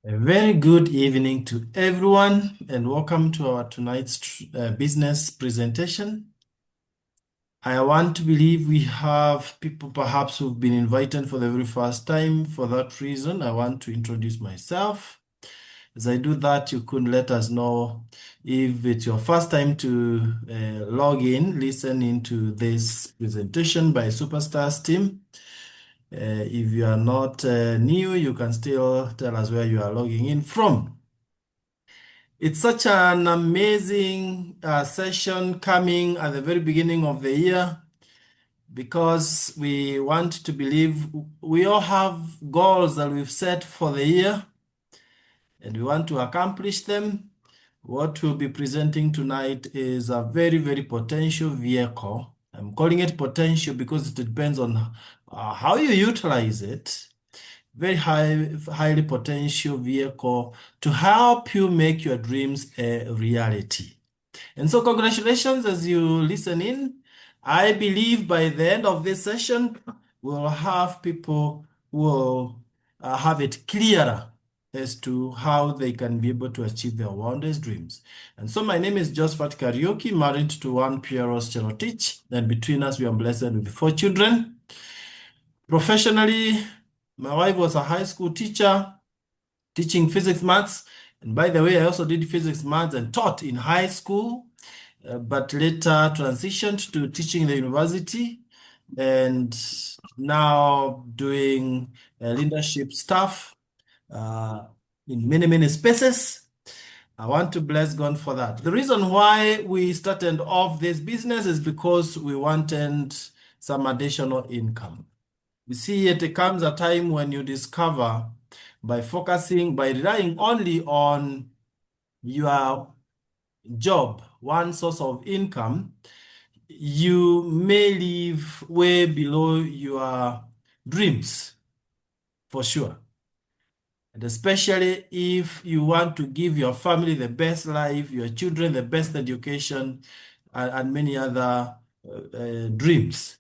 A very good evening to everyone, and welcome to our tonight's business presentation. I want to believe we have people perhaps who've been invited for the very first time. For that reason, I want to introduce myself. As I do that, you could let us know if it's your first time to log in, listen into this presentation by Superstars team. If you are not new, you can still tell us where you are logging in from. It's such an amazing session coming at the very beginning of the year because we want to believe we all have goals that we've set for the year and we want to accomplish them. What we'll be presenting tonight is a very, very potential vehicle. I'm calling it potential because it depends on how you utilize it. Very highly potential vehicle to help you make your dreams a reality. And so congratulations as you listen in. I believe by the end of this session, we'll have people who will have it clearer as to how they can be able to achieve their wildest dreams. And so my name is Josephat Karaoke, married to one Pieros Cherotich, and between us we are blessed with 4 children. Professionally, my wife was a high school teacher, teaching physics, maths. And by the way, I also did physics, maths, and taught in high school, but later transitioned to teaching in the university and now doing leadership stuff in many, many spaces. I want to bless God for that. The reason why we started off this business is because we wanted some additional income. You see, it comes a time when you discover by relying only on your job, one source of income, you may live way below your dreams, for sure. And especially if you want to give your family the best life, your children the best education, and many other dreams.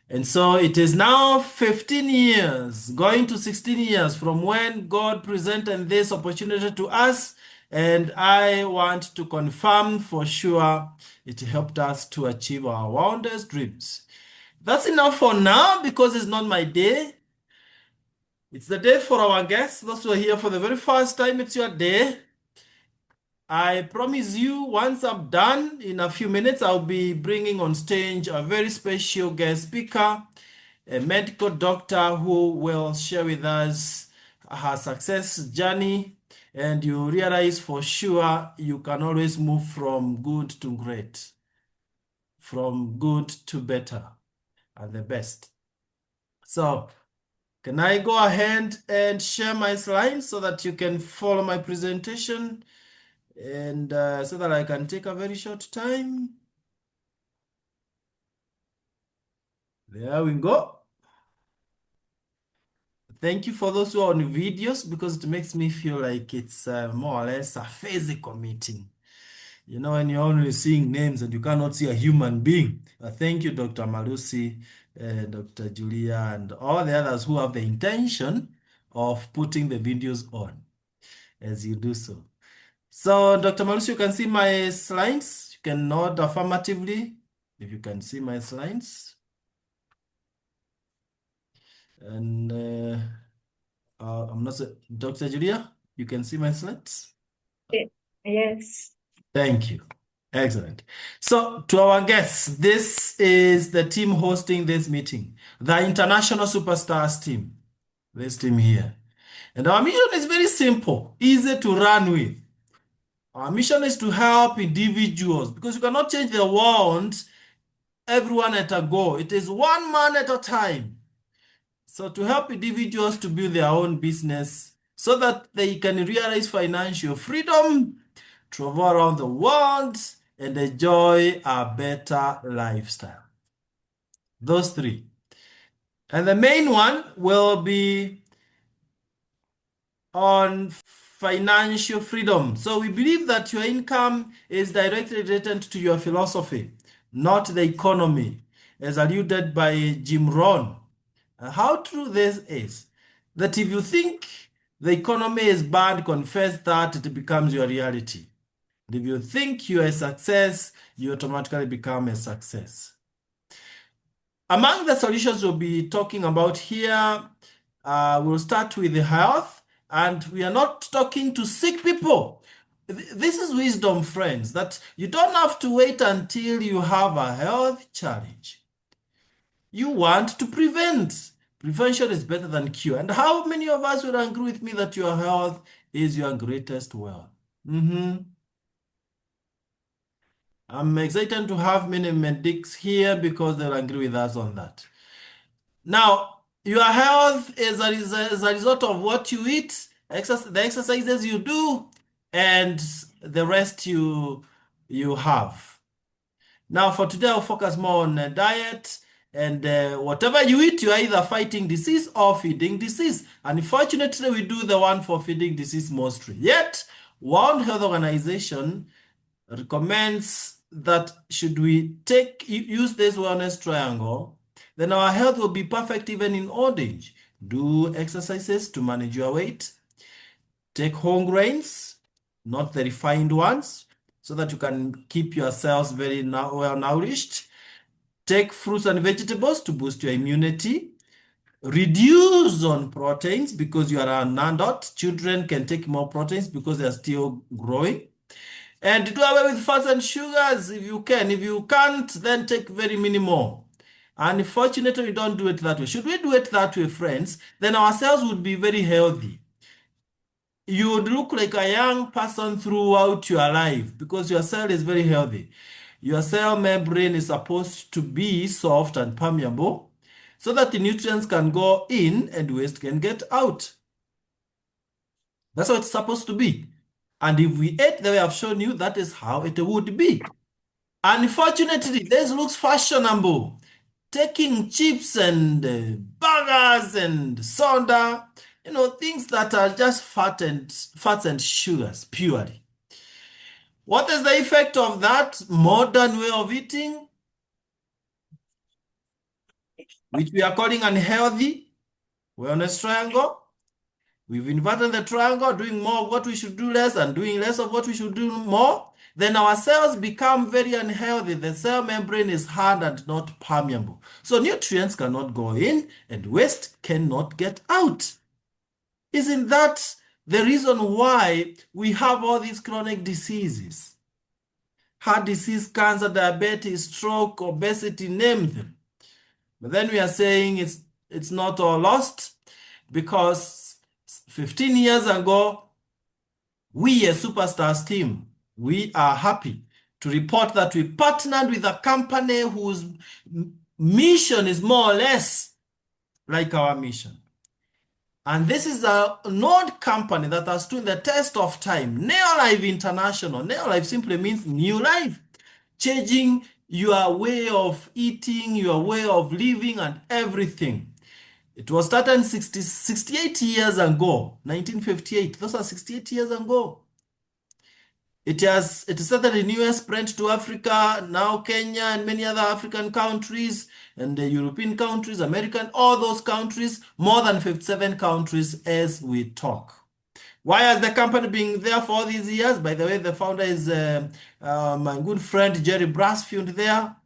And so it is now 15 years, going to 16 years from when God presented this opportunity to us. And I want to confirm for sure it helped us to achieve our wildest dreams. That's enough for now because it's not my day. It's the day for our guests. Those who are here for the very first time, it's your day. I promise you, once I'm done, in a few minutes, I'll be bringing on stage a very special guest speaker, a medical doctor who will share with us her success journey. And you realize for sure you can always move from good to great, from good to better, and the best. So, can I go ahead and share my slides so that you can follow my presentation and so that I can take a very short time? There we go. Thank you for those who are on videos because it makes me feel like it's more or less a physical meeting. You know, when you're only seeing names and you cannot see a human being. Thank you, Dr. Malusi, Dr. Julia, and all the others who have the intention of putting the videos on as you do so. So, Dr. Malusi, you can see my slides. You can nod affirmatively if you can see my slides. And I'm not Dr. Julia, you can see my slides? Yes. Thank you. Excellent. So, to our guests, this is the team hosting this meeting, the International Superstars team, this team here. And our mission is very simple, easy to run with. Our mission is to help individuals because you cannot change the world, everyone at a go. It is one man at a time. So to help individuals to build their own business so that they can realize financial freedom, travel around the world, and enjoy a better lifestyle. Those three. And the main one will be on financial freedom. So we believe that your income is directly related to your philosophy, not the economy, as alluded by Jim Rohn. How true this is that if you think The economy is bad, confess that, it becomes your reality. And if you think you're a success, you automatically become a success. Among the solutions we'll be talking about here, we'll start with the health, and we are not talking to sick people. This is wisdom, friends, that you don't have to wait until you have a health challenge. You want to prevent. Prevention is better than cure. And how many of us would agree with me that your health is your greatest wealth? I'm excited to have many medics here because they'll agree with us on that. Now, your health is a result of what you eat, the exercises you do, and the rest you have. Now, for today, I'll focus more on diet. And whatever you eat, you are either fighting disease or feeding disease. Unfortunately, we do the one for feeding disease mostly. Yet, World Health Organization recommends that should we use this wellness triangle, then our health will be perfect even in old age. Do exercises to manage your weight. Take whole grains, not the refined ones, so that you can keep your cells very well nourished. Take fruits and vegetables to boost your immunity. Reduce on proteins because you are an adult. Children can take more proteins because they are still growing. And do away with fats and sugars if you can. If you can't, then take very minimal. Unfortunately, we don't do it that way. Should we do it that way, friends, then our cells would be very healthy. You would look like a young person throughout your life because your cell is very healthy. Your cell membrane is supposed to be soft and permeable so that the nutrients can go in and waste can get out. That's how it's supposed to be. And if we ate the way I've shown you, that is how it would be. Unfortunately, this looks fashionable. Taking chips and burgers and soda, things that are just fats and sugars purely. What is the effect of that modern way of eating, which we are calling unhealthy wellness triangle? We've inverted the triangle, doing more of what we should do less and doing less of what we should do more. Then our cells become very unhealthy. The cell membrane is hard and not permeable. So nutrients cannot go in and waste cannot get out. Isn't that the reason why we have all these chronic diseases? Heart disease, cancer, diabetes, stroke, obesity, name them. But then we are saying it's not all lost because 15 years ago, we, a Superstars team, we are happy to report that we partnered with a company whose mission is more or less like our mission. And this is a node company that has stood the test of time. Neolife International. Neolife simply means new life. Changing your way of eating, your way of living, and everything. It was started 68 years ago, 1958. Those are 68 years ago. It started in US, spread to Africa, now Kenya and many other African countries, and the European countries, American, all those countries, more than 57 countries as we talk. Why has the company been there for all these years? By the way, the founder is my good friend Jerry Brasfield there.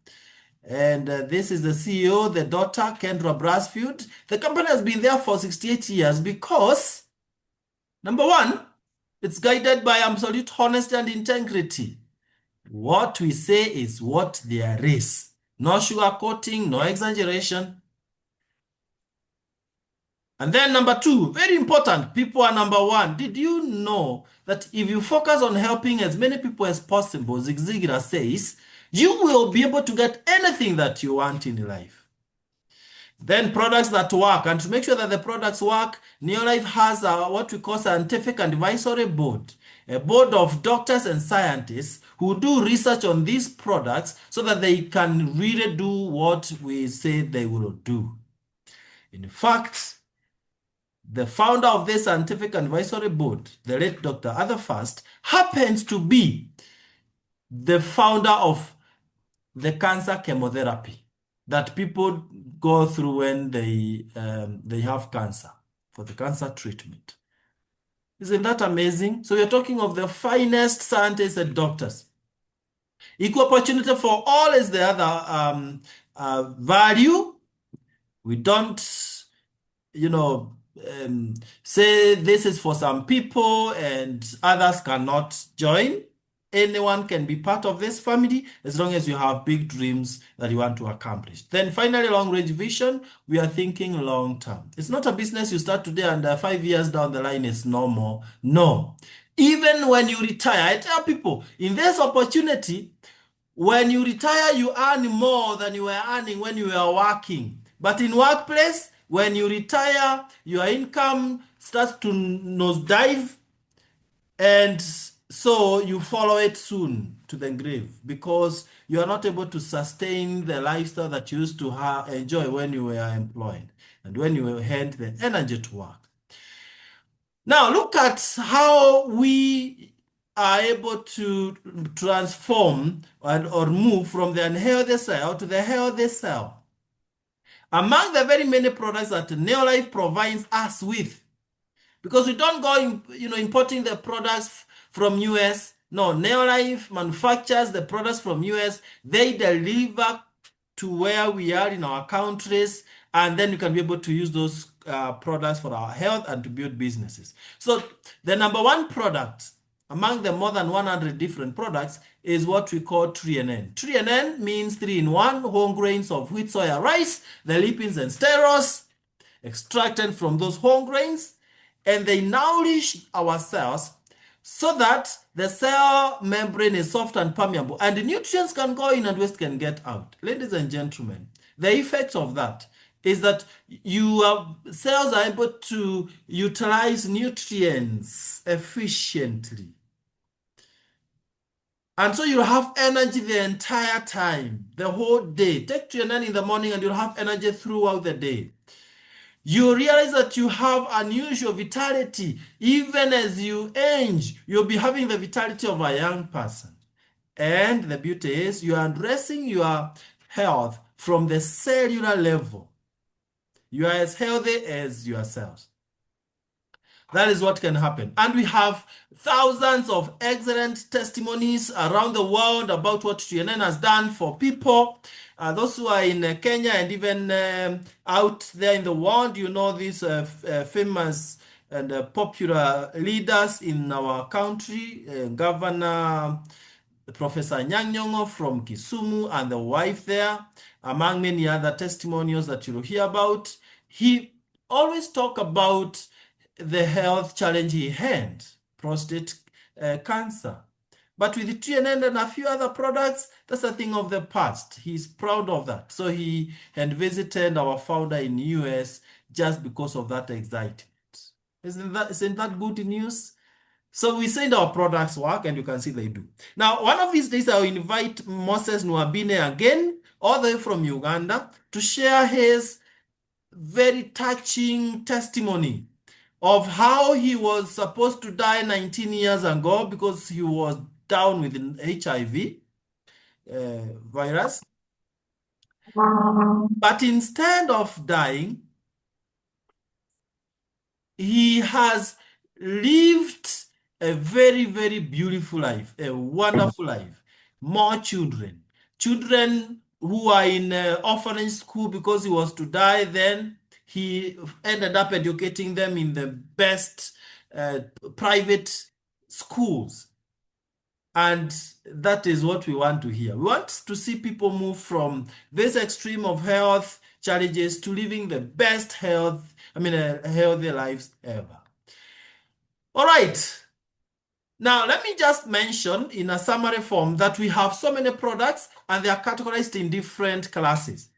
And this is the CEO, the daughter, Kendra Brasfield. The company has been there for 68 years because, number one, it's guided by absolute honesty and integrity. What we say is what there is. No sugarcoating, no exaggeration. And then number two, very important, people are number one. Did you know that if you focus on helping as many people as possible, Zig Ziglar says, you will be able to get anything that you want in life. Then products that work. And to make sure that the products work, Neolife has what we call scientific advisory board. A board of doctors and scientists who do research on these products so that they can really do what we say they will do. In fact, the founder of this scientific advisory board, the late Dr. Arthur Fast, happens to be the founder of the cancer chemotherapy that people go through when they have cancer, for the cancer treatment. Isn't that amazing? So we're talking of the finest scientists and doctors. Equal opportunity for all is the other value. We don't, you know, say this is for some people and others cannot join. Anyone can be part of this family as long as you have big dreams that you want to accomplish. Then finally, long-range vision, we are thinking long-term. It's not a business you start today and 5 years down the line it's no more. No. Even when you retire, I tell people, in this opportunity, when you retire, you earn more than you were earning when you were working. But in workplace, when you retire, your income starts to nosedive, and so you follow it soon to the grave because you are not able to sustain the lifestyle that you used to enjoy when you were employed and when you had the energy to work. Now, look at how we are able to transform or move from the unhealthy cell to the healthy cell. Among the very many products that Neolife provides us with, because we don't go importing the products from US. No, Neolife manufactures the products from US. They deliver to where we are in our countries, and then you can be able to use those products for our health and to build businesses. So the number one product among the more than 100 different products is what we call 3NN. 3NN means 3-in-1 whole grains of wheat, soya, rice, the lipins and sterols extracted from those whole grains, and they nourish our cells so that the cell membrane is soft and permeable, and the nutrients can go in and waste can get out. Ladies and gentlemen, the effect of that is that your cells are able to utilize nutrients efficiently. And so you'll have energy the entire time, the whole day. Take TNN in the morning and you'll have energy throughout the day. You realize that you have unusual vitality. Even as you age, you'll be having the vitality of a young person. And the beauty is you are addressing your health from the cellular level. You are as healthy as yourselves. That is what can happen. And we have thousands of excellent testimonies around the world about what TNN has done for people. Those who are in Kenya and even out there in the world, you know these famous and popular leaders in our country, Governor Professor Nyang'nyong'o from Kisumu and the wife there, among many other testimonials that you'll hear about. He always talk about the health challenge he had, prostate cancer. But with the TNN and a few other products, that's a thing of the past. He's proud of that. So he had visited our founder in the US just because of that excitement. Isn't that good news? So we said our products work, and you can see they do. Now, one of these days, I'll invite Moses Nwabine again, all the way from Uganda, to share his very touching testimony of how he was supposed to die 19 years ago because he was down with an HIV virus. But instead of dying, he has lived a very, very beautiful life, a wonderful life. More children who are in orphanage school because he was to die then. He ended up educating them in the best private schools. And that is what we want to hear. We want to see people move from this extreme of health challenges to living the best healthy lives ever. All right. Now, let me just mention in a summary form that we have so many products and they are categorized in different classes.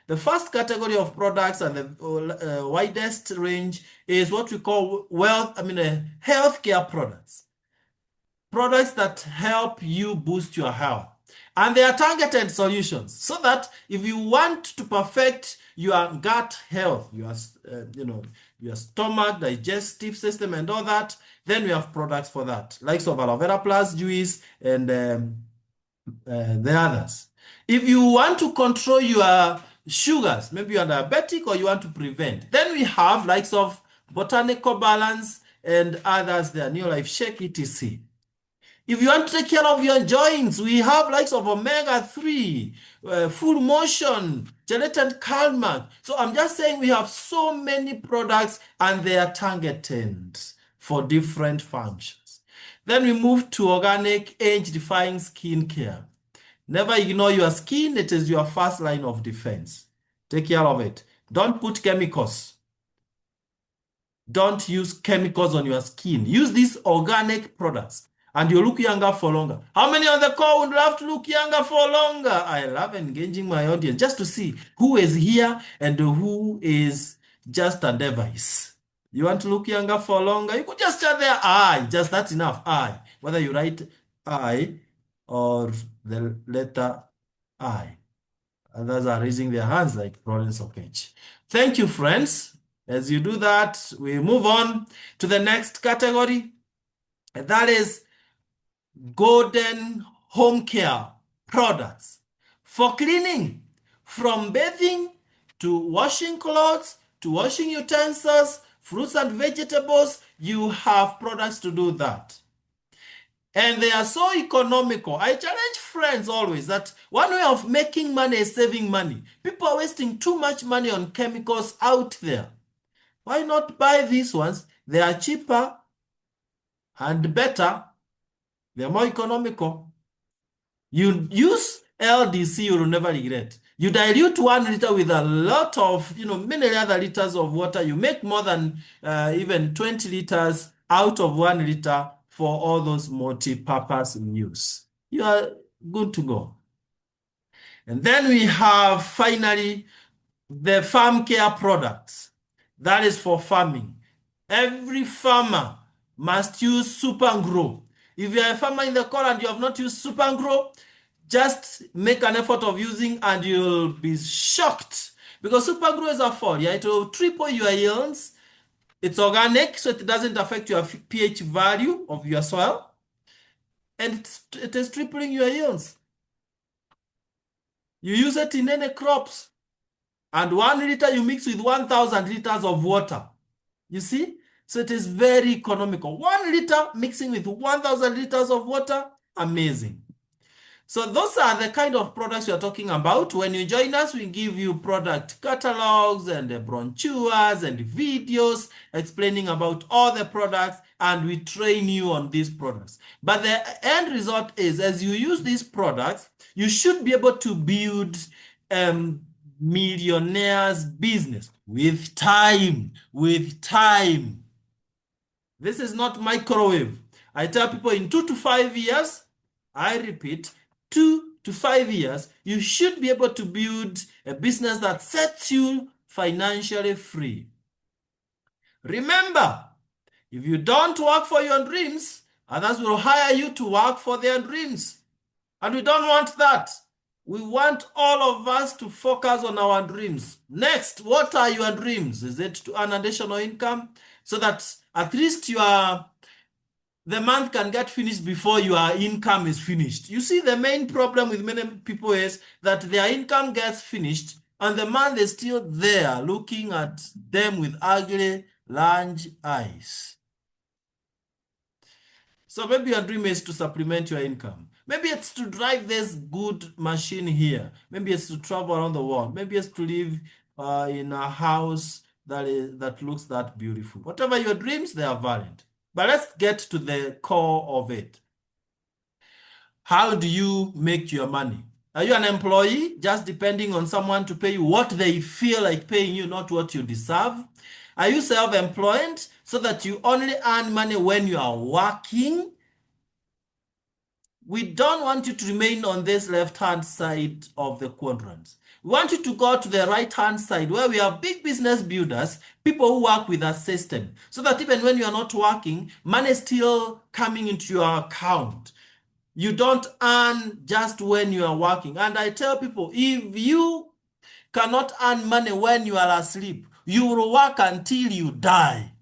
The first category of products and the widest range is what we call healthcare products. Products that help you boost your health. And they are targeted solutions so that if you want to perfect your gut health, your stomach, digestive system, and all that, then we have products for that, like aloe vera plus juice and the others. If you want to control your sugars, maybe you're diabetic or you want to prevent, then we have likes of botanical balance and others there, New Life Shake, etc. If you want to take care of your joints, we have likes of omega-3, full motion, gelatin calmant. So I'm just saying we have so many products and they are targeted for different functions. Then we move to organic age-defying skincare. Never ignore your skin. It is your first line of defense. Take care of it. Don't put chemicals. Don't use chemicals on your skin. Use these organic products and you look younger for longer. How many on the call would love to look younger for longer? I love engaging my audience just to see who is here and who is just a device. You want to look younger for longer? You could just start there. I, just that's enough. I, whether you write I or the letter I. Others are raising their hands like Florence Okech. Thank you, friends. As you do that, we move on to the next category, and that is golden home care products for cleaning, from bathing to washing clothes to washing utensils, fruits and vegetables. You have products to do that. And they are so economical. I challenge friends always that one way of making money is saving money. People are wasting too much money on chemicals out there. Why not buy these ones? They are cheaper and better. They're more economical. You use LDC, you will never regret. You dilute 1 liter with a lot of, many other liters of water. You make more than even 20 liters out of 1 liter for all those multi-purpose use. You are good to go. And then we have finally the farm care products. That is for farming. Every farmer must use Super Grow. If you are a farmer in the call and you have not used Super Grow, just make an effort of using and you'll be shocked. Because Super Grow is a foliar. It will triple your yields. It's organic, so it doesn't affect your pH value of your soil. And it is tripling your yields. You use it in any crops. And 1 liter you mix with 1,000 liters of water. You see? So it is very economical. 1 liter mixing with 1,000 liters of water, amazing. So those are the kind of products we are talking about. When you join us, we give you product catalogs and brochures and videos explaining about all the products, and we train you on these products. But the end result is, as you use these products, you should be able to build millionaire's business with time, This is not microwave. I tell people in 2 to 5 years, I repeat, 2 to 5 years, you should be able to build a business that sets you financially free. Remember, if you don't work for your dreams, others will hire you to work for their dreams. And we don't want that. We want all of us to focus on our dreams. Next, what are your dreams? Is it to earn additional income so that at least the month can get finished before your income is finished? You see, the main problem with many people is that their income gets finished and the month is still there looking at them with ugly, large eyes. So maybe your dream is to supplement your income. Maybe it's to drive this good machine here. Maybe it's to travel around the world. Maybe it's to live in a house that looks that beautiful. Whatever your dreams, they are valid. But let's get to the core of it. How do you make your money? Are you an employee just depending on someone to pay you what they feel like paying you, not what you deserve? Are you self-employed so that you only earn money when you are working? We don't want you to remain on this left-hand side of the quadrant. We want you to go to the right-hand side where we have big business builders, people who work with a system, so that even when you are not working, money is still coming into your account. You don't earn just when you are working. And I tell people, if you cannot earn money when you are asleep, you will work until you die.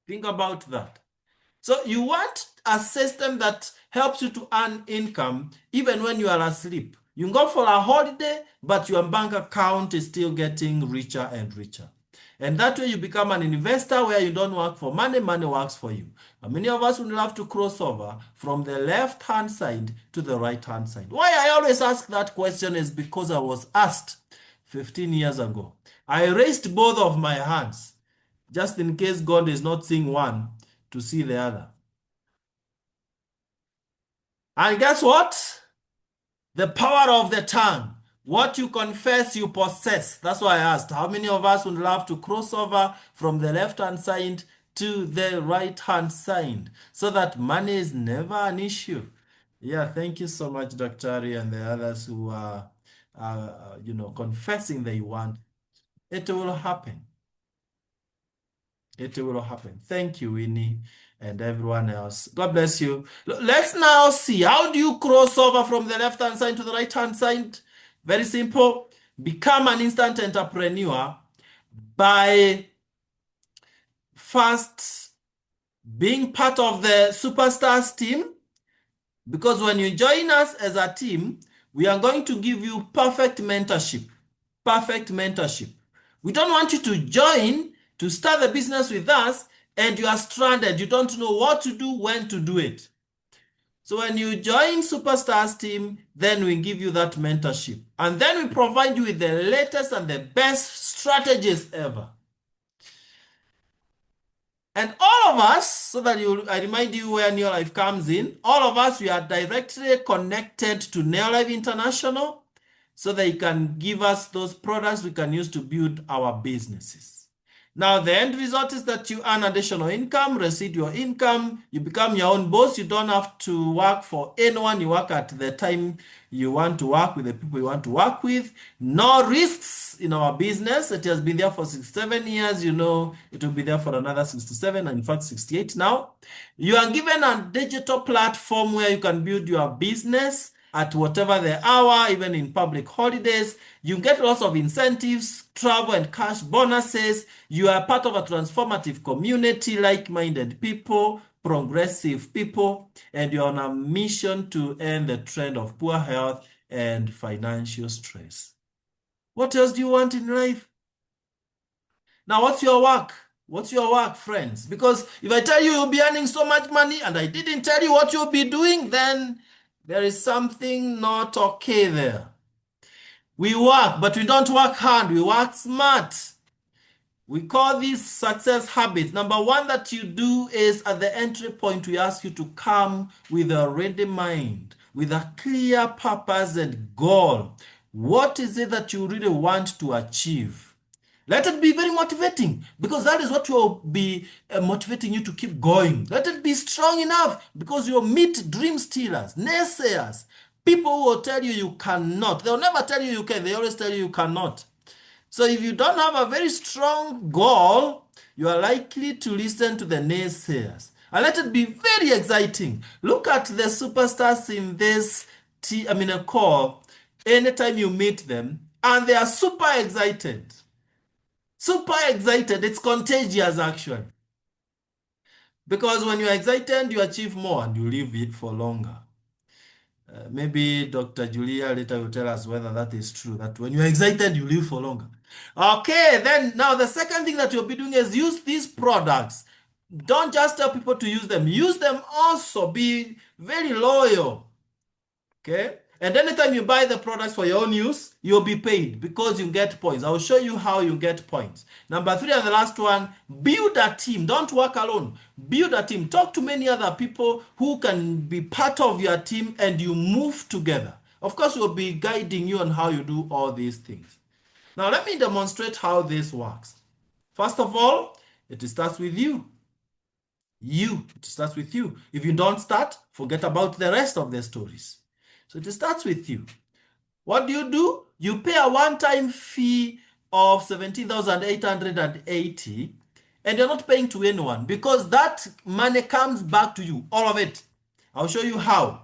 Think about that. So you want a system that helps you to earn income even when you are asleep. You go for a holiday, but your bank account is still getting richer and richer. And that way you become an investor where you don't work for money, money works for you. And many of us would love to cross over from the left-hand side to the right-hand side. Why I always ask that question is because I was asked 15 years ago. I raised both of my hands just in case God is not seeing one to see the other. And guess what? The power of the tongue. What you confess, you possess. That's why I asked, how many of us would love to cross over from the left-hand side to the right-hand side so that money is never an issue? Yeah, thank you so much, Dr. Ari, and the others who are, confessing they want. It will happen. It will happen. Thank you, Winnie, and everyone else. God bless you. Let's now see, how do you cross over from the left-hand side to the right-hand side? Very simple. Become an instant entrepreneur by first being part of the Superstars team, because when you join us as a team, we are going to give you perfect mentorship. Perfect mentorship. We don't want you to join to start the business with us and you are stranded. You don't know what to do, when to do it. So when you join Superstars team, then we give you that mentorship. And then we provide you with the latest and the best strategies ever. And all of us, so that I remind you where Neolife comes in, all of us, we are directly connected to Neolife International so they can give us those products we can use to build our businesses. Now, the end result is that you earn additional income, residual income, you become your own boss. You don't have to work for anyone. You work at the time you want to work with the people you want to work with. No risks in our business. It has been there for 67 years. You know, it will be there for another 67, and in fact, 68 now. You are given a digital platform where you can build your business at whatever the hour, even in public holidays. You get lots of incentives, travel and cash bonuses. You are part of a transformative community, like-minded people, progressive people, and you're on a mission to end the trend of poor health and financial stress. What else do you want in life? Now, what's your work? What's your work, friends? Because if I tell you you'll be earning so much money and I didn't tell you what you'll be doing, then there is something not okay there. We work, but we don't work hard. We work smart. We call these success habits. Number one that you do is at the entry point, we ask you to come with a ready mind, with a clear purpose and goal. What is it that you really want to achieve? Let it be very motivating, because that is what will be motivating you to keep going. Let it be strong enough, because you'll meet dream stealers, naysayers, people who will tell you you cannot. They'll never tell you you can. They always tell you you cannot. So if you don't have a very strong goal, you are likely to listen to the naysayers. And let it be very exciting. Look at the superstars in this call. Anytime you meet them, and they are super excited. Super excited. It's contagious, actually. Because when you're excited, you achieve more and you live it for longer. Maybe Dr. Julia later will tell us whether that is true, that when you're excited, you live for longer. Okay, then now the second thing that you'll be doing is use these products. Don't just tell people to use them. Use them also. Be very loyal. Okay? And anytime you buy the products for your own use, you'll be paid because you get points. I'll show you how you get points. Number three, and the last one, build a team. Don't work alone. Build a team. Talk to many other people who can be part of your team and you move together. Of course, we'll be guiding you on how you do all these things. Now, let me demonstrate how this works. First of all, it starts with you. It starts with you. If you don't start, forget about the rest of the stories. So it starts with you. What do? You pay a one-time fee of 17,880, and you're not paying to anyone because that money comes back to you, all of it. I'll show you how.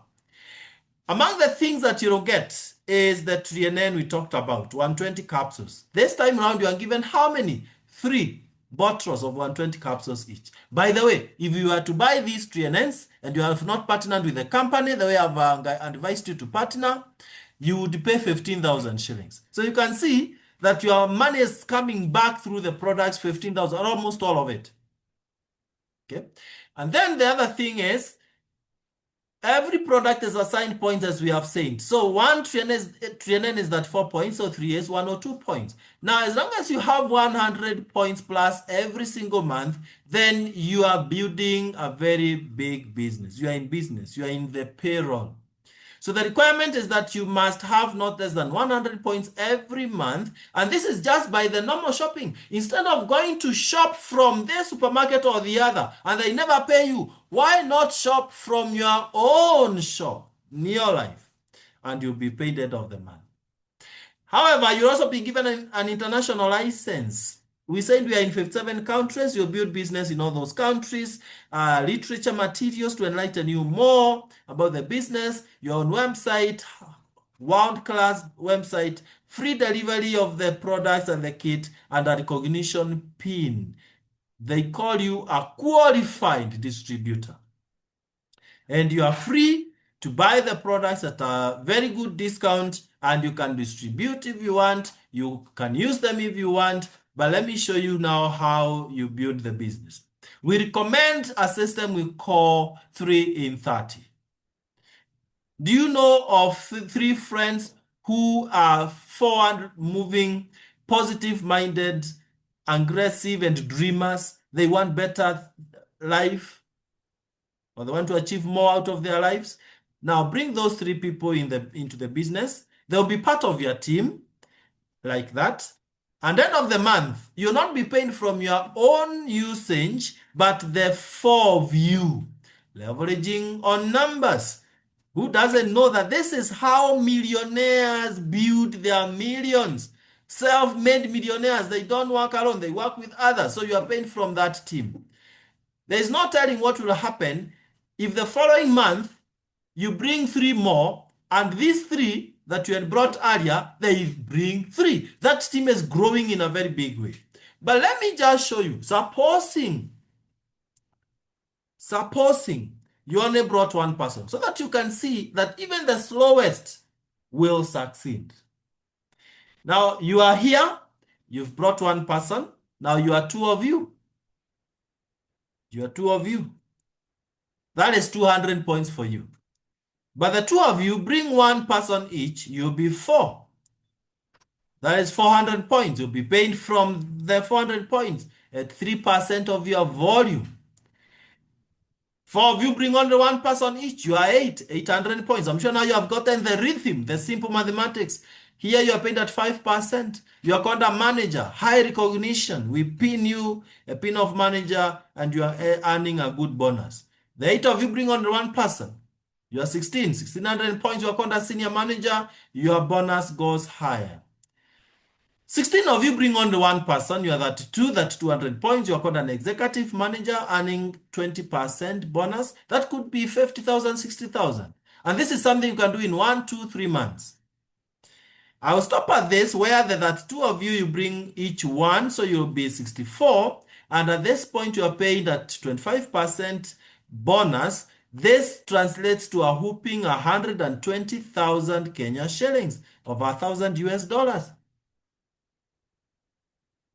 Among the things that you'll get is the TriNN we talked about, 120 capsules. This time around, you are given how many? 3 bottles of 120 capsules each. By the way, if you are to buy these TriNNs and you have not partnered with the company, the way I've advised you to partner, you would pay 15,000 shillings. So you can see that your money is coming back through the products, 15,000, almost all of it. Okay. And then the other thing is, every product is assigned points, as we have said. So 1 trillion is that 4 points, so 3 is 102 points. Now, as long as you have 100 points plus every single month, then you are building a very big business. You are in business. You are in the payroll. So the requirement is that you must have not less than 100 points every month. And this is just by the normal shopping. Instead of going to shop from their supermarket or the other, and they never pay you, why not shop from your own shop, near life, and you'll be paid end of the month. However, you'll also be given an international license. We said we are in 57 countries. You build business in all those countries. Literature materials to enlighten you more about the business. Your own website, world-class website, free delivery of the products and the kit, and a recognition pin. They call you a qualified distributor. And you are free to buy the products at a very good discount, and you can distribute if you want. You can use them if you want. But let me show you now how you build the business. We recommend a system we call 3 in 30. Do you know of 3 friends who are forward moving, positive minded, aggressive, and dreamers? They want better life, or they want to achieve more out of their lives. Now bring those 3 people into the business. They'll be part of your team like that. And end of the month, you'll not be paying from your own usage, but the 4 of you, leveraging on numbers. Who doesn't know that this is how millionaires build their millions? Self-made millionaires, they don't work alone, they work with others. So you are paying from that team. There is no telling what will happen if the following month you bring 3 more, and these 3 that you had brought earlier, they bring 3. That team is growing in a very big way. But let me just show you. Supposing you only brought 1 person, so that you can see that even the slowest will succeed. Now you are here, you've brought 1 person. Now you are 2 of you. You are 2 of you. That is 200 points for you. But the 2 of you bring 1 person each, you'll be 4. That is 400 points. You'll be paying from the 400 points at 3% of your volume. 4 of you bring only 1 person each, you are 800 points. I'm sure now you have gotten the rhythm, the simple mathematics. Here you are paid at 5%. You are called a manager, high recognition. We pin you a pin of manager, and you are earning a good bonus. The 8 of you bring only 1 person. You are 1,600 points. You are called a senior manager. Your bonus goes higher. 16 of you bring only 1 person. You are 32, that's 200 points. You are called an executive manager, earning 20% bonus. That could be 50,000, 60,000. And this is something you can do in 1, 2, 3 months. I will stop at this, where that 2 of you bring each 1, so you'll be 64. And at this point, you are paid at 25% bonus. This translates to a whooping 120,000 Kenya shillings, over 1,000 US dollars.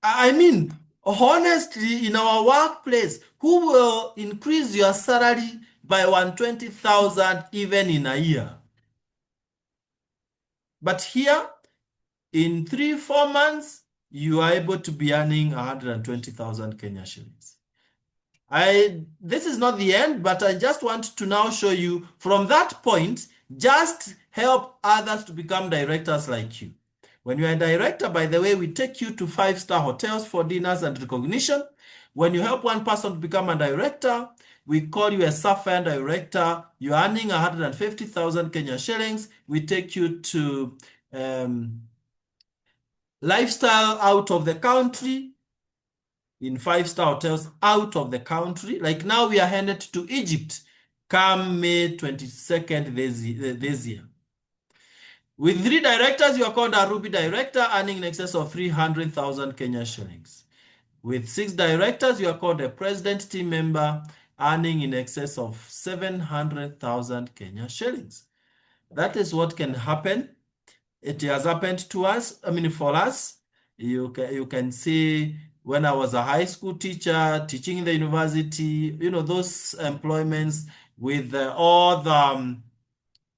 I mean, honestly, in our workplace, who will increase your salary by 120,000 even in a year? But here, in 3-4 months, you are able to be earning 120,000 Kenya shillings. This is not the end, but I just want to now show you from that point, just help others to become directors like you. When you are a director, by the way, we take you to 5-star hotels for dinners and recognition. When you help 1 person to become a director, we call you a sapphire director. You're earning 150,000 Kenya shillings. We take you to lifestyle out of the country, in 5-star hotels out of the country. Like now we are headed to Egypt come May 22nd this year. With 3 directors, you are called a Ruby director, earning in excess of 300,000 Kenya shillings. With 6 directors, you are called a president team member, earning in excess of 700,000 Kenya shillings. That is what can happen. It has happened to us, for us. You can see when I was a high school teacher, teaching in the university, those employments with all the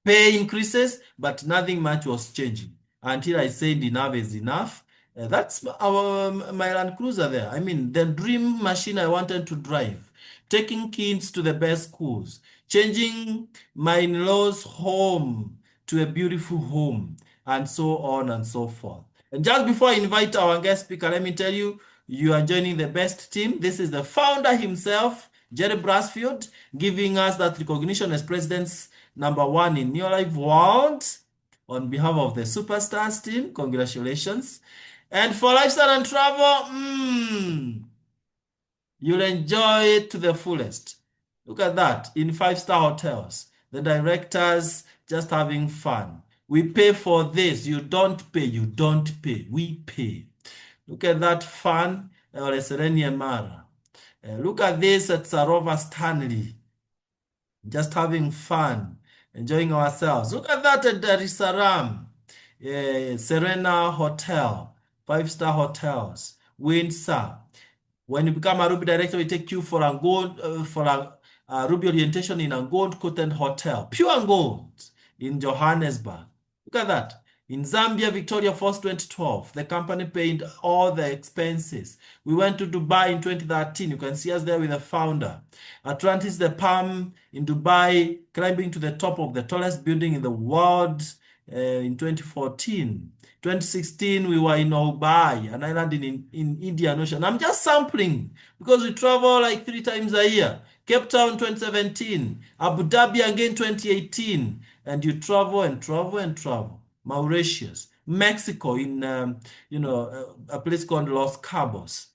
pay increases, but nothing much was changing until I said enough is enough. That's my Land Cruiser there. I mean, the dream machine I wanted to drive, taking kids to the best schools, changing my in-laws' home to a beautiful home, and so on and so forth. And just before I invite our guest speaker, let me tell you, you are joining the best team. This is the founder himself, Jerry Brasfield, giving us that recognition as president's #1 in New Life World. On behalf of the Superstars team, congratulations. And for lifestyle and travel, you'll enjoy it to the fullest. Look at that, in five-star hotels. The directors just having fun. We pay for this. You don't pay. You don't pay. We pay. Look at that fun, Serenia Mara. Look at this at Sarova Stanley. Just having fun, enjoying ourselves. Look at that at Dar es Salaam, Serena Hotel, five-star hotels, Windsor. When you become a Ruby director, we take you for a gold for a Ruby orientation in a gold coated hotel, pure gold in Johannesburg. Look at that. In Zambia, Victoria Falls 2012, the company paid all the expenses. We went to Dubai in 2013. You can see us there with the founder. Atlantis the Palm in Dubai, climbing to the top of the tallest building in the world in 2014. 2016, we were in Obai, an island in Indian Ocean. I'm just sampling because we travel like 3 times a year. Cape Town 2017, Abu Dhabi again 2018, and you travel and travel and travel. Mauritius, Mexico in a place called Los Cabos.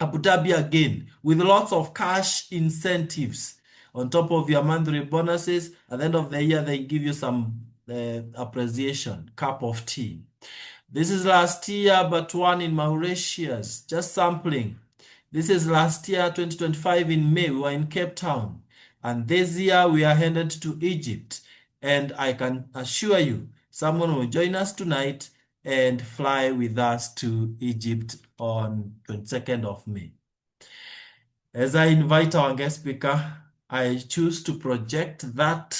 Abu Dhabi again with lots of cash incentives on top of your monthly bonuses. At the end of the year, they give you some appreciation, cup of tea. This is last year, but one in Mauritius, just sampling. This is last year, 2025 in May, we were in Cape Town. And this year we are headed to Egypt. And I can assure you, someone will join us tonight and fly with us to Egypt on 22nd of May. As I invite our guest speaker, I choose to project that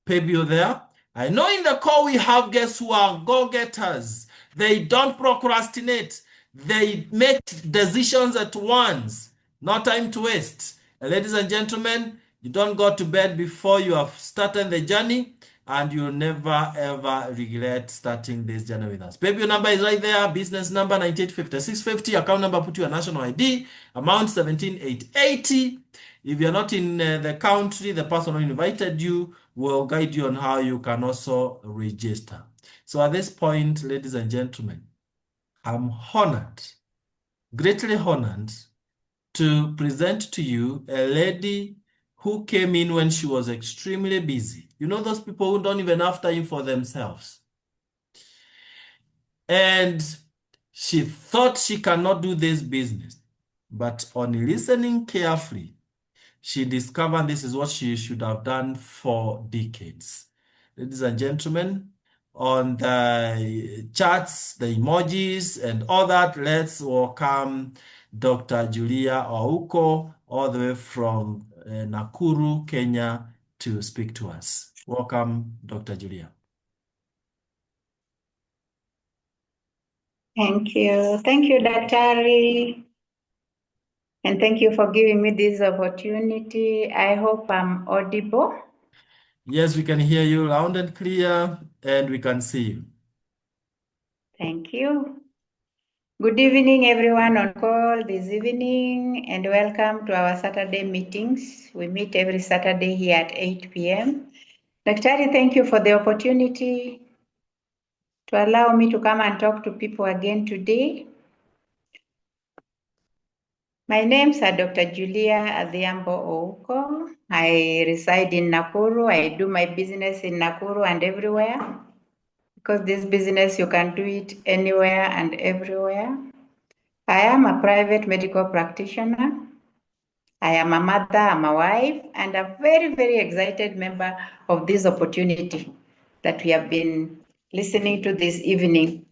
preview there. I know in the call we have guests who are go-getters. They don't procrastinate. They make decisions at once. No time to waste. Ladies and gentlemen, you don't go to bed before you have started the journey, and you'll never ever regret starting this journey with us. Preview number is right there. Business number 985650. Account number, put your national ID. Amount 17,880. If you're not in the country, the person who invited you will guide you on how you can also register. So at this point, ladies and gentlemen, I'm honored, greatly honored, to present to you a lady who came in when she was extremely busy. You know those people who don't even have time for themselves. And she thought she cannot do this business. But on listening carefully, she discovered this is what she should have done for decades. Ladies and gentlemen, on the charts, the emojis, and all that, let's welcome Dr. Julia Ouko, all the way from Nakuru, Kenya, to speak to us. Welcome, Dr. Julia. Thank you. Thank you, Daktari. And thank you for giving me this opportunity. I hope I'm audible. Yes, we can hear you loud and clear, and we can see you. Thank you. Good evening, everyone on call this evening, and welcome to our Saturday meetings. We meet every Saturday here at 8 p.m. Daktari, thank you for the opportunity to allow me to come and talk to people again today. My name's Dr. Julia Adhiambo Ouko. I reside in Nakuru. I do my business in Nakuru and everywhere. Because this business, you can do it anywhere and everywhere. I am a private medical practitioner. I am a mother, I'm a wife, and a very, very excited member of this opportunity that we have been listening to this evening.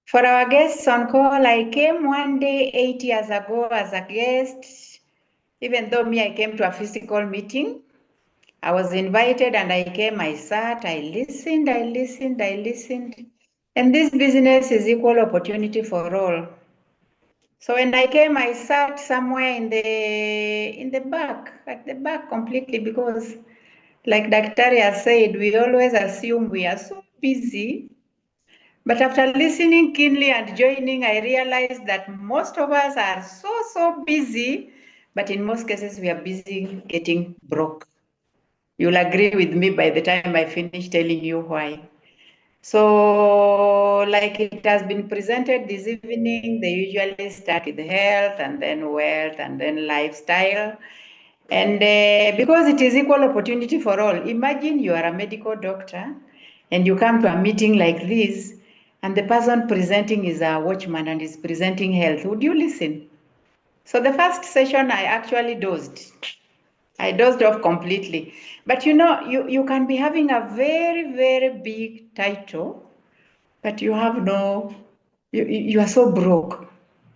For our guests on call, I came one day 8 years ago as a guest. Even though I came to a physical meeting, I was invited and I came, I sat, I listened. And this business is equal opportunity for all. So when I came, I sat somewhere in the back, at the back completely, because like Dr. said, we always assume we are so busy. But after listening keenly and joining, I realized that most of us are so busy, but in most cases we are busy getting broke. You'll agree with me by the time I finish telling you why. So, like it has been presented this evening, they usually start with health and then wealth and then lifestyle. And because it is equal opportunity for all, imagine you are a medical doctor and you come to a meeting like this, and the person presenting is a watchman and is presenting health. Would you listen? So the first session, I actually dozed. I dozed off completely. But you can be having a very big title, but you have you are so broke.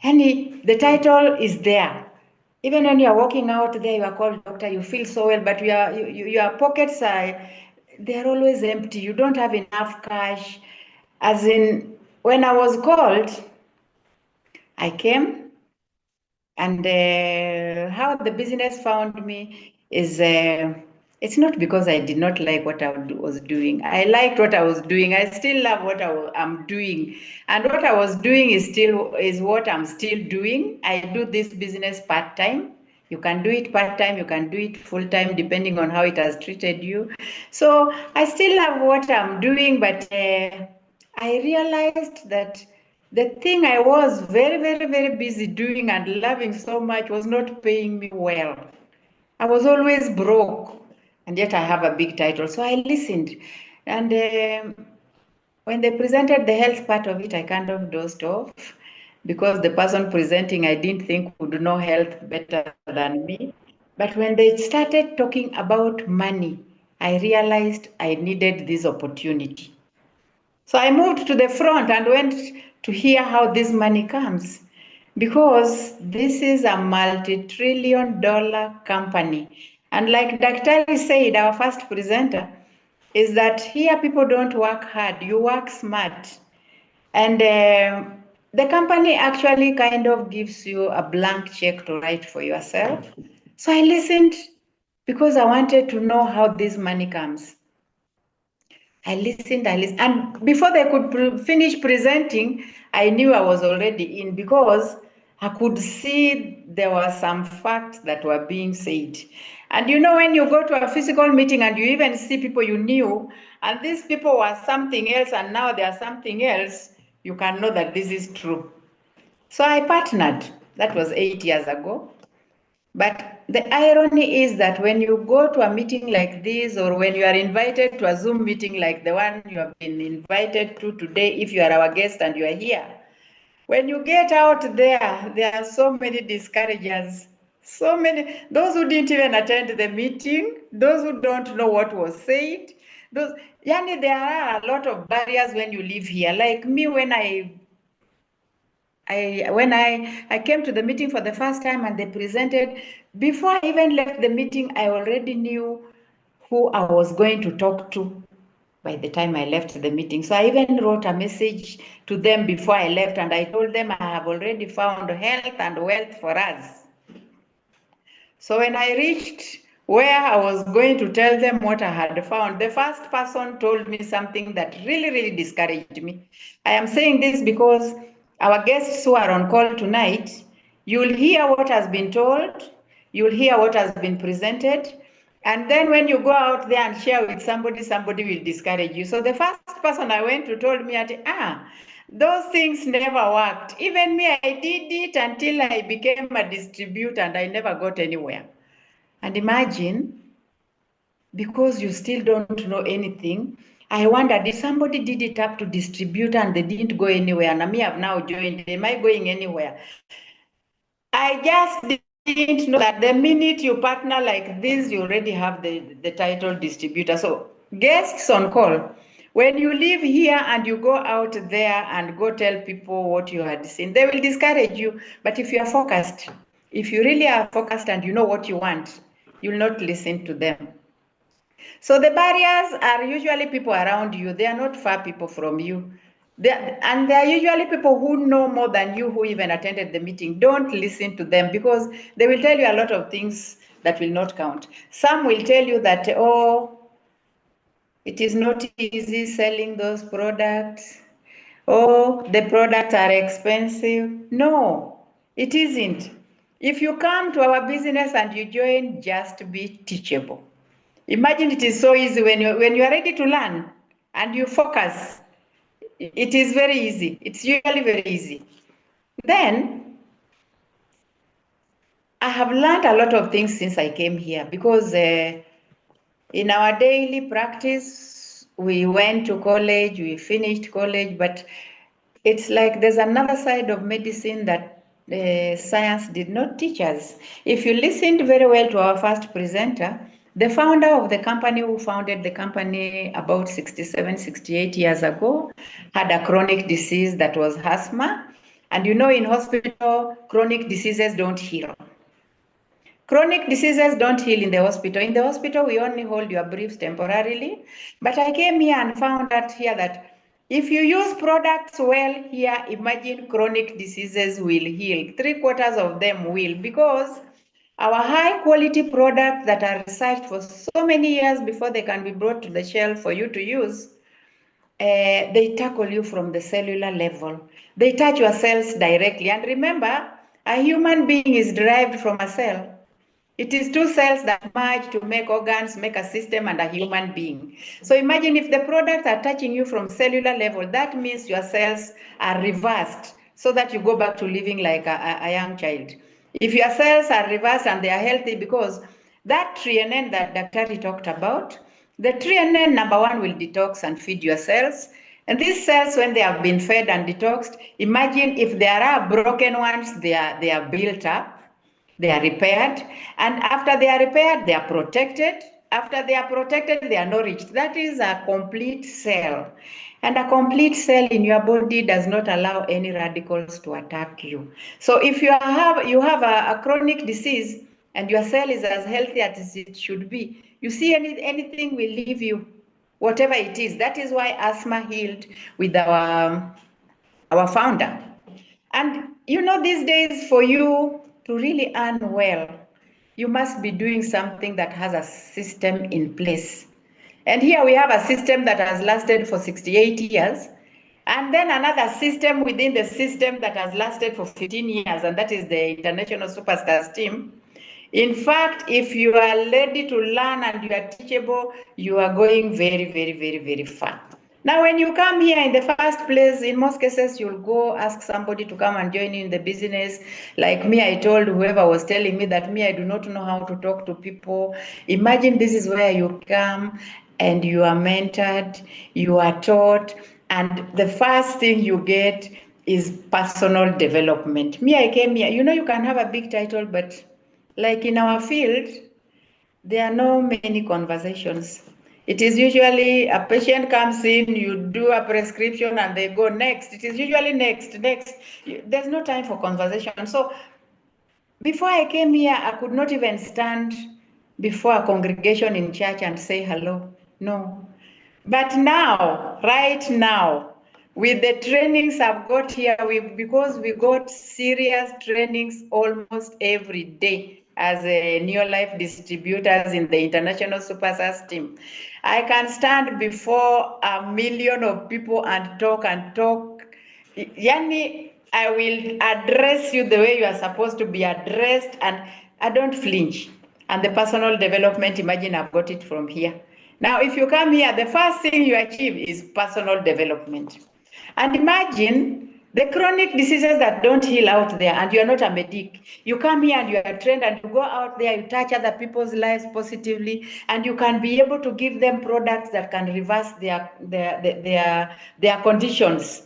And the title is there. Even when you are walking out there, you are called doctor, you feel so well, but your pockets they're always empty. You don't have enough cash. As in, when I was called, I came, and how the business found me is it's not because I did not like what I was doing. I liked what I was doing. I still love what I'm doing. And what I was doing is what I'm still doing. I do this business part-time. You can do it part-time, you can do it full-time, depending on how it has treated you. So I still love what I'm doing, but I realized that the thing I was very busy doing and loving so much was not paying me well. I was always broke, and yet I have a big title. So I listened. And when they presented the health part of it, I kind of dozed off because the person presenting I didn't think would know health better than me. But when they started talking about money, I realized I needed this opportunity. So I moved to the front and went to hear how this money comes, because this is a multi-trillion-dollar company. And like Dr. said, our first presenter, is that here people don't work hard, you work smart. And the company actually kind of gives you a blank check to write for yourself. So I listened because I wanted to know how this money comes. I listened, and before they could finish presenting, I knew I was already in, because I could see there were some facts that were being said. And when you go to a physical meeting and you even see people you knew, and these people were something else and now they are something else, you can know that this is true. So I partnered. That was 8 years ago. But the irony is that when you go to a meeting like this, or when you are invited to a Zoom meeting like the one you have been invited to today, if you are our guest and you are here, when you get out there are so many discouragers, so many, those who didn't even attend the meeting, those who don't know what was said, there are a lot of barriers when you live here. Like me, when I came to the meeting for the first time and they presented, before I even left the meeting, I already knew who I was going to talk to by the time I left the meeting. So I even wrote a message to them before I left, and I told them I have already found health and wealth for us. So when I reached where I was going to tell them what I had found, the first person told me something that really discouraged me. I am saying this because our guests who are on call tonight, you'll hear what has been told, you'll hear what has been presented, and then when you go out there and share with somebody, somebody will discourage you. So the first person I went to told me, those things never worked. Even me, I did it until I became a distributor and I never got anywhere. And imagine, because you still don't know anything, I wondered if somebody did it up to distributor and they didn't go anywhere, and me have now joined, am I going anywhere? I just didn't know that the minute you partner like this, you already have the title distributor. So guests on call, When you live here and you go out there and go tell people what you had seen, they will discourage you. But if you are focused, if you really are focused and you know what you want, you'll not listen to them. So the barriers are usually people around you. They are not far people from you. And they are usually people who know more than you, who even attended the meeting. Don't listen to them because they will tell you a lot of things that will not count. Some will tell you that, oh, it is not easy selling those products. Oh, the products are expensive. No, it isn't. If you come to our business and you join, just be teachable. Imagine it is so easy when you are ready to learn and you focus. It is very easy. It's usually very easy. Then I have learned a lot of things since I came here because in our daily practice, we went to college, we finished college, but it's like there's another side of medicine that science did not teach us. If you listened very well to our first presenter, the founder of the company who founded the company about 67, 68 years ago had a chronic disease that was asthma. And you know, in hospital, chronic diseases don't heal. Chronic diseases don't heal in the hospital. In the hospital, we only hold your briefs temporarily. But I came here and found out here that if you use products well here, imagine chronic diseases will heal. 3/4 of them will, because our high quality products that are researched for so many years before they can be brought to the shelf for you to use, they tackle you from the cellular level. They touch your cells directly. And remember, a human being is derived from a cell. It is two cells that merge to make organs, make a system, and a human being. So imagine if the products are touching you from cellular level, that means your cells are reversed so that you go back to living like a young child. If your cells are reversed and they are healthy, because that TRNN that Dr. talked about, the TRNN number one will detox and feed your cells. And these cells, when they have been fed and detoxed, imagine if there are broken ones, they are built up. They are repaired, and after they are repaired, they are protected. After they are protected, they are nourished. That is a complete cell. And a complete cell in your body does not allow any radicals to attack you. So if you have a chronic disease and your cell is as healthy as it should be, you see anything will leave you, whatever it is. That is why asthma healed with our founder. And you know, these days, for you to really earn well, you must be doing something that has a system in place. And here we have a system that has lasted for 68 years, and then another system within the system that has lasted for 15 years, and that is the International Superstars team. In fact, if you are ready to learn and you are teachable, you are going very, very, very, very far. Now, when you come here in the first place, in most cases, you'll go ask somebody to come and join you in the business. Like me, I told whoever was telling me that I do not know how to talk to people. Imagine this is where you come and you are mentored, you are taught, and the first thing you get is personal development. I came here, you know, you can have a big title, but like in our field, there are no many conversations. It is usually a patient comes in, you do a prescription, and they go next. It is usually next. There's no time for conversation. So before I came here, I could not even stand before a congregation in church and say hello. No. But now, right now, with the trainings I've got here, because we got serious trainings almost every day as a Neolife distributors in the International Superstars team, I can stand before a million of people and talk. Yani, I will address you the way you are supposed to be addressed, and I don't flinch. And the personal development, imagine I've got it from here. Now, if you come here, the first thing you achieve is personal development. And imagine the chronic diseases that don't heal out there, and you're not a medic. You come here and you are trained, and you go out there, you touch other people's lives positively, and you can be able to give them products that can reverse their conditions.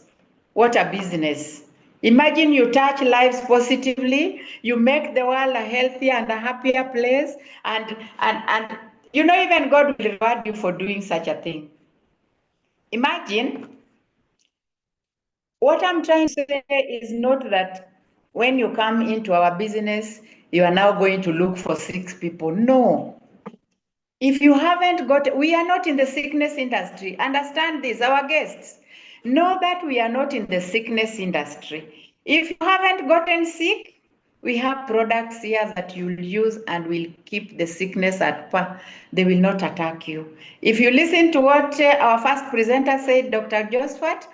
What a business. Imagine you touch lives positively, you make the world a healthier and a happier place, and you know, even God will reward you for doing such a thing. imagine, what I'm trying to say is not that when you come into our business, you are now going to look for 6 people. No. If you haven't got, we are not in the sickness industry. Understand this, our guests. Know that we are not in the sickness industry. If you haven't gotten sick, we have products here that you'll use and will keep the sickness at par. They will not attack you. If you listen to what our first presenter said, Dr. Josephat,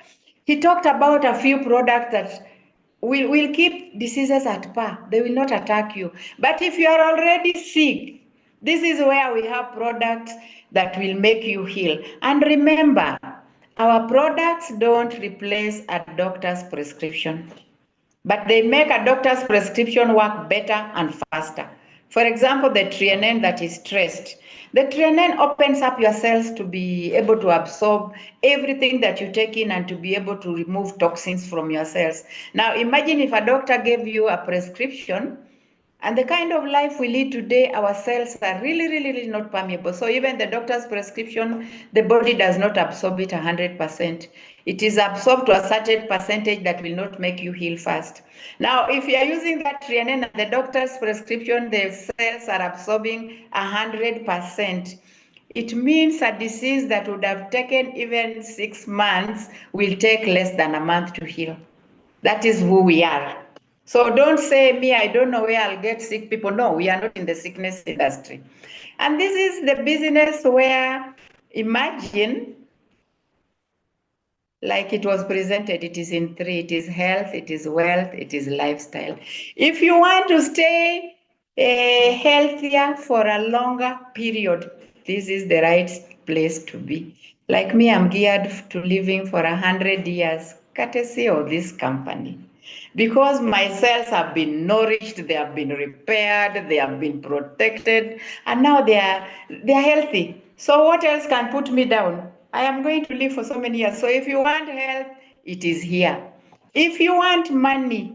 he talked about a few products that will keep diseases at par. They will not attack you. But if you are already sick, this is where we have products that will make you heal. And remember, our products don't replace a doctor's prescription, but they make a doctor's prescription work better and faster. For example, the Trienen that is stressed. The Trienen opens up your cells to be able to absorb everything that you take in and to be able to remove toxins from your cells. Now, imagine if a doctor gave you a prescription, and the kind of life we lead today, our cells are really not permeable. So even the doctor's prescription, the body does not absorb it 100%. It is absorbed to a certain percentage that will not make you heal fast. Now, if you are using that Trienen and the doctor's prescription, the cells are absorbing 100%. It means a disease that would have taken even 6 months will take less than a month to heal. That is who we are. So don't say me, I don't know where I'll get sick people. No, we are not in the sickness industry. And this is the business where, imagine, like it was presented, it is in 3. It is health, it is wealth, it is lifestyle. If you want to stay healthier for a longer period, this is the right place to be. Like me, I'm geared to living for 100 years, courtesy of this company. Because my cells have been nourished, they have been repaired, they have been protected, and now they are healthy. So what else can put me down? I am going to live for so many years. So if you want health, it is here. If you want money,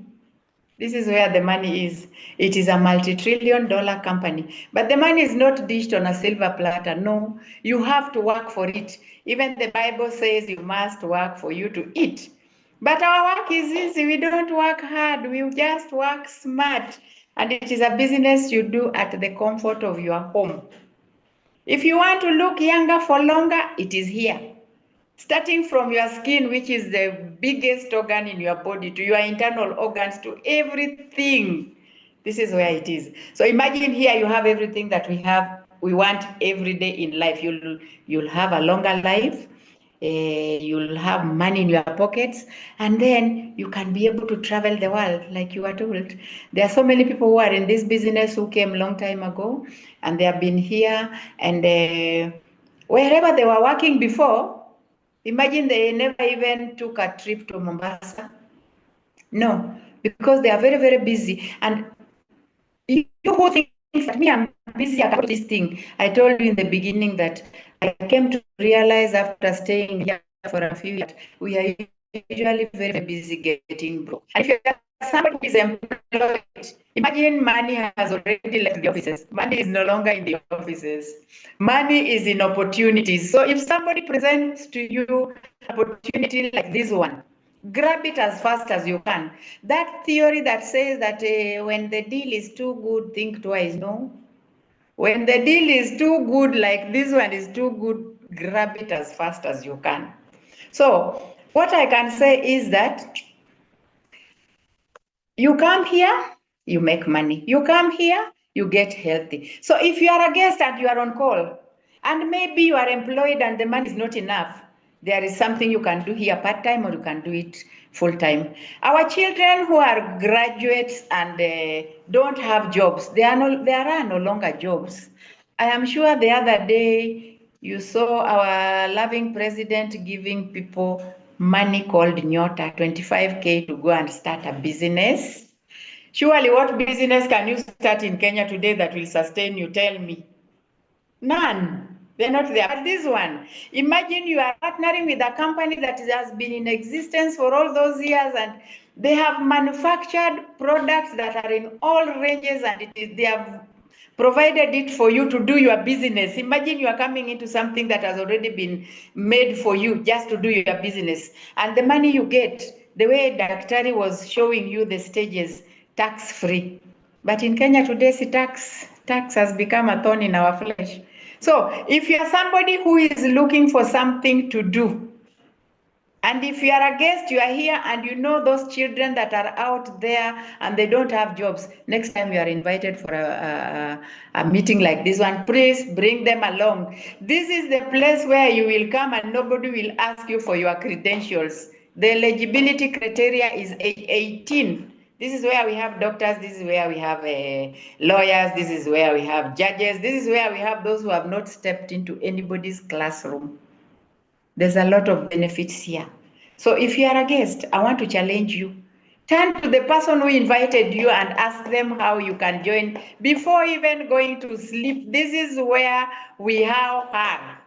this is where the money is. It is a multi-trillion-dollar company. But the money is not dished on a silver platter. No, you have to work for it. Even the Bible says you must work for you to eat. But our work is easy. We don't work hard. We just work smart. And it is a business you do at the comfort of your home. If you want to look younger for longer, it is here. Starting from your skin, which is the biggest organ in your body, to your internal organs, to everything. This is where it is. So imagine here you have everything that we want every day in life. You'll have a longer life. You'll have money in your pockets, and then you can be able to travel the world like you were told. There are so many people who are in this business who came a long time ago, and they have been here, and wherever they were working before, imagine they never even took a trip to Mombasa. No, because they are very busy. And you who think that me, I'm busy about this thing. I told you in the beginning that I came to realize after staying here for a few years, we are usually very busy getting broke. And if you're somebody who is employed, imagine money has already left the offices. Money is no longer in the offices. Money is in opportunities. So if somebody presents to you an opportunity like this one, grab it as fast as you can. That theory that says that when the deal is too good, think twice. No. When the deal is too good, like this one is too good, grab it as fast as you can. So what I can say is that you come here, you make money. You come here, you get healthy. So if you are a guest and you are on call, and maybe you are employed and the money is not enough, there is something you can do here part-time, or you can do it full-time. Our children who are graduates and don't have jobs, there are no longer jobs. I am sure the other day you saw our loving president giving people money called Nyota, 25K, to go and start a business. Surely what business can you start in Kenya today that will sustain you? Tell me. None. They're not there. But this one, imagine you are partnering with a company that has been in existence for all those years, and they have manufactured products that are in all ranges, and they have provided it for you to do your business. Imagine you are coming into something that has already been made for you just to do your business. And the money you get, the way Daktari was showing you the stages, tax-free. But in Kenya today, tax has become a thorn in our flesh. So if you are somebody who is looking for something to do, and if you are a guest, you are here and you know those children that are out there and they don't have jobs, next time you are invited for a meeting like this one, please bring them along. This is the place where you will come and nobody will ask you for your credentials. The eligibility criteria is age 18. This is where we have doctors, this is where we have lawyers, this is where we have judges, this is where we have those who have not stepped into anybody's classroom. There's a lot of benefits here. So if you are a guest, I want to challenge you. Turn to the person who invited you and ask them how you can join before even going to sleep. This is where we have her.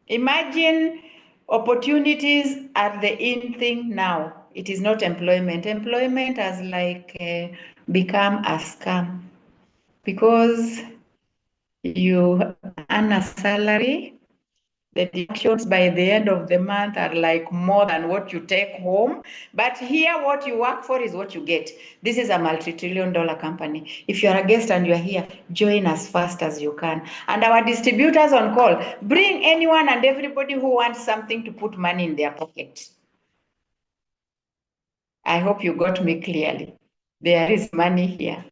Imagine opportunities are the in thing now. It is not employment. Employment has become a scam because you earn a salary, the deductions by the end of the month are like more than what you take home. But here, what you work for is what you get. This is a multi-trillion-dollar company. If you're a guest and you're here, join as fast as you can. And our distributors on call, bring anyone and everybody who wants something to put money in their pocket. I hope you got me clearly. There is money here.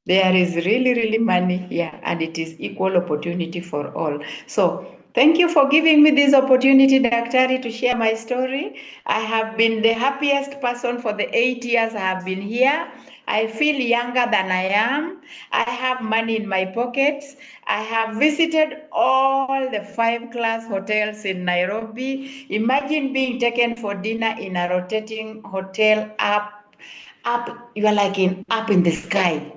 There is really, really money here, and it is equal opportunity for all. So thank you for giving me this opportunity, Daktari, to share my story. I have been the happiest person for the 8 years I have been here. I feel younger than I am. I have money in my pockets. I have visited all the 5-class hotels in Nairobi. Imagine being taken for dinner in a rotating hotel up, you are like up in the sky.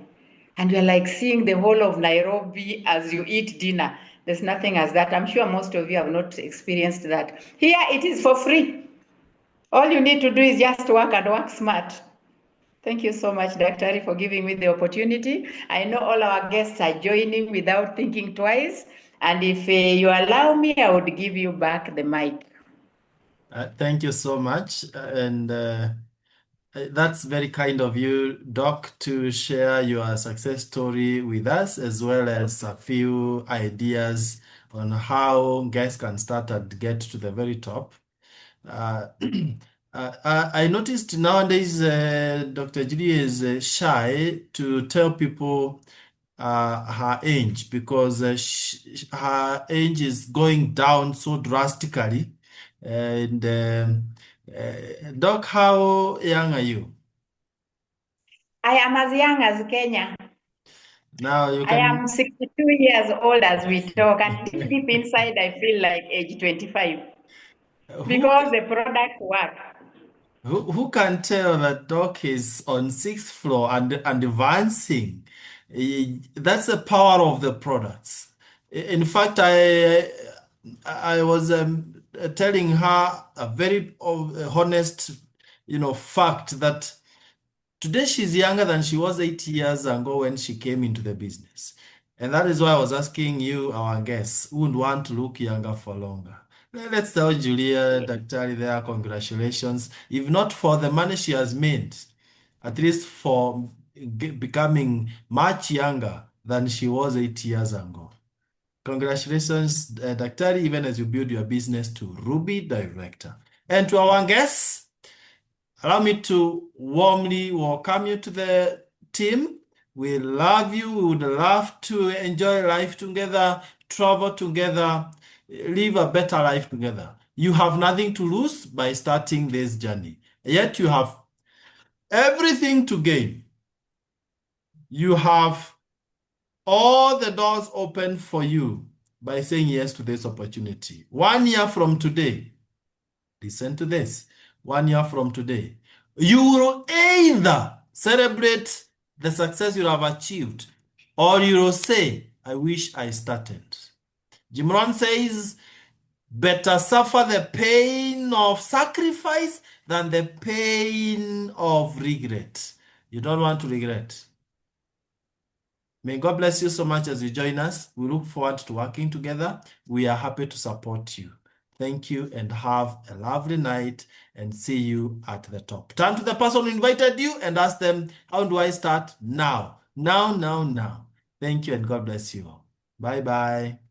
And you're like seeing the whole of Nairobi as you eat dinner. There's nothing as that. I'm sure most of you have not experienced that. Here it is for free. All you need to do is just work and work smart. Thank you so much, Daktari, for giving me the opportunity. I know all our guests are joining without thinking twice. And if you allow me, I would give you back the mic. Thank you so much. And that's very kind of you, Doc, to share your success story with us, as well as a few ideas on how guys can start and get to the very top. Uh, I noticed nowadays Dr. Judy is shy to tell people her age because her age is going down so drastically. And Doc, how young are you? I am as young as Kenya. Now you I am can. 62 years old as we talk, and deep inside, I feel like age 25 Who because the product works. who can tell that Doc is on sixth floor and advancing? That's the power of the products. In fact, I was telling her a very honest, fact that today she's younger than she was 8 years ago when she came into the business. And that is why I was asking you, our guests, who would want to look younger for longer. Let's tell Julia, Daktari there, congratulations. If not for the money she has made, at least for becoming much younger than she was 8 years ago. Congratulations, Daktari, even as you build your business to Ruby Director. And to our guests, allow me to warmly welcome you to the team. We love you. We would love to enjoy life together, travel together, live a better life together. You have nothing to lose by starting this journey. Yet you have everything to gain. You have all the doors open for you by saying yes to this opportunity. 1 year from today, listen to this. 1 year from today, you will either celebrate the success you have achieved or you will say, I wish I started. Jim Rohn says, better suffer the pain of sacrifice than the pain of regret. You don't want to regret. May God bless you so much as you join us. We look forward to working together. We are happy to support you. Thank you and have a lovely night and see you at the top. Turn to the person who invited you and ask them, how do I start? Now. Now, now, now. Thank you and God bless you all. Bye-bye.